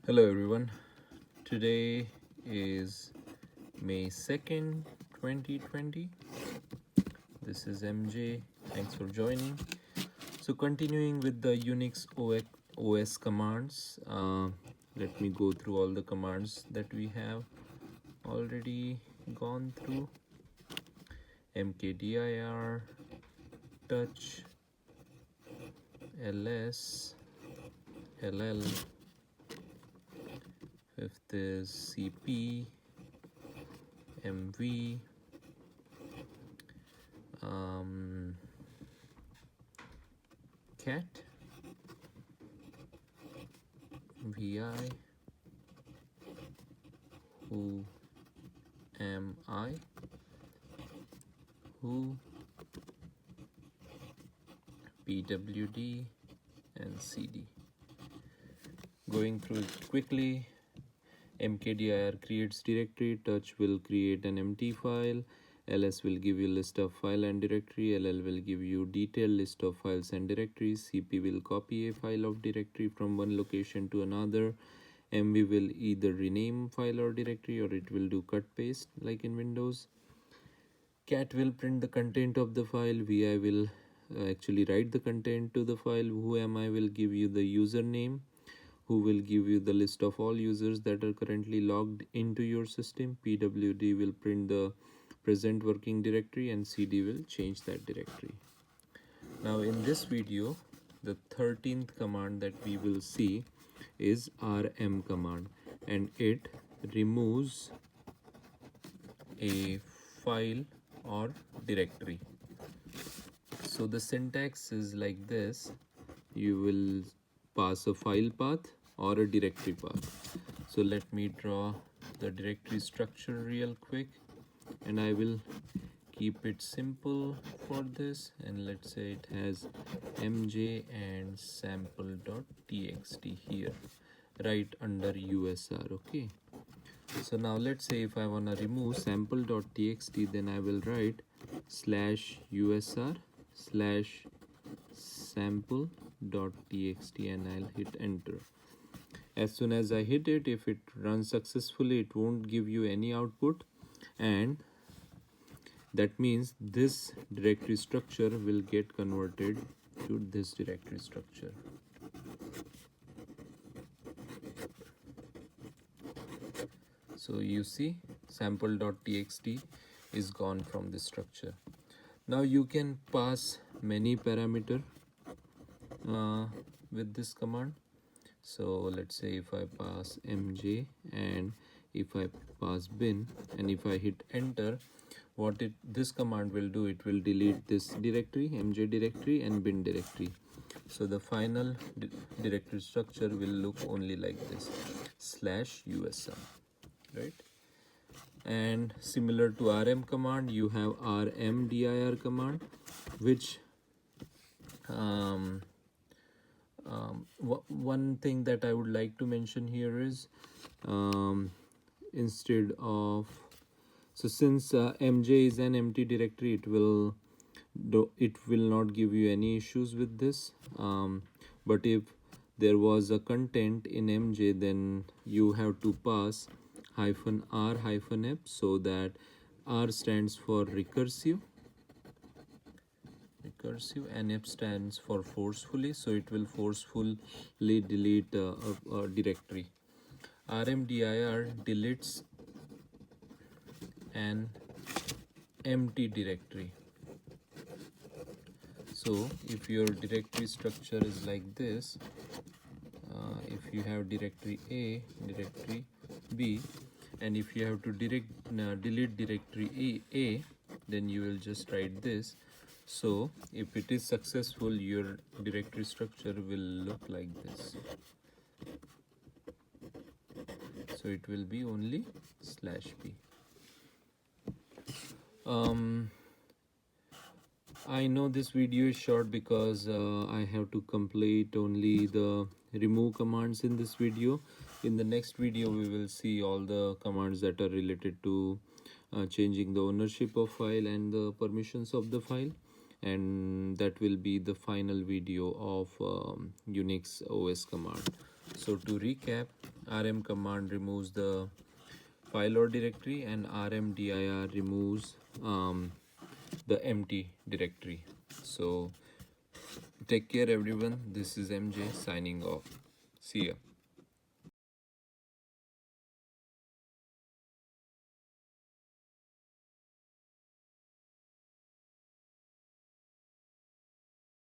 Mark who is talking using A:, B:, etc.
A: Hello everyone. Today is May 2nd, 2020. This is MJ. Thanks for joining. So continuing with the UNIX OS commands, let me go through all the commands that we have already gone through. mkdir, touch, ls, ll, fifth is cp, mv, cat, vi, who am I, who, pwd, and cd. Going through it quickly. mkdir creates directory, touch will create an empty file, ls will give you list of file and directory, ll will give you detailed list of files and directories, cp will copy a file of directory from one location to another, mv will either rename file or directory or it will do cut paste like in Windows, cat will print the content of the file, vi will actually write the content to the file, whoami will give you the username, who will give you the list of all users that are currently logged into your system, pwd will print the present working directory, and cd will change that directory. Now in this video, the 13th command that we will see is rm command, and it removes a file or directory. So the syntax is like this: you will pass a file path or a directory path. So let me draw the directory structure real quick, and I will keep it simple for this, and let's say it has mj and sample.txt here right under usr. Okay, so now let's say if I want to remove sample.txt, then I will write /usr /sample.txt and I'll hit enter. As soon as I hit it, if it runs successfully, it won't give you any output, and that means this directory structure will get converted to this directory structure. So you see sample.txt is gone from this structure. Now you can pass many parameter with this command. So let's say if I pass mj and if I pass bin and if I hit enter, what this command will do, it will delete this directory, mj directory and bin directory. So the final directory structure will look only like this, /usr, right? And similar to rm command, you have rmdir command, which one thing that I would like to mention here is instead of, so since mj is an empty directory, it will not give you any issues with this, but if there was a content in mj, then you have to pass -r-f, so that r stands for recursive and f stands for forcefully, so it will forcefully delete a directory. rmdir deletes an empty directory. So if your directory structure is like this, if you have directory A, directory B, and if you have to delete directory A, then you will just write this. So if it is successful, your directory structure will look like this. So it will be only /p. I know this video is short because I have to complete only the remove commands in this video. In the next video, we will see all the commands that are related to changing the ownership of file and the permissions of the file, and that will be the final video of UNIX OS command. So to recap, rm command removes the file or directory, and rmdir removes the empty directory. So take care everyone. This is MJ signing off. See ya.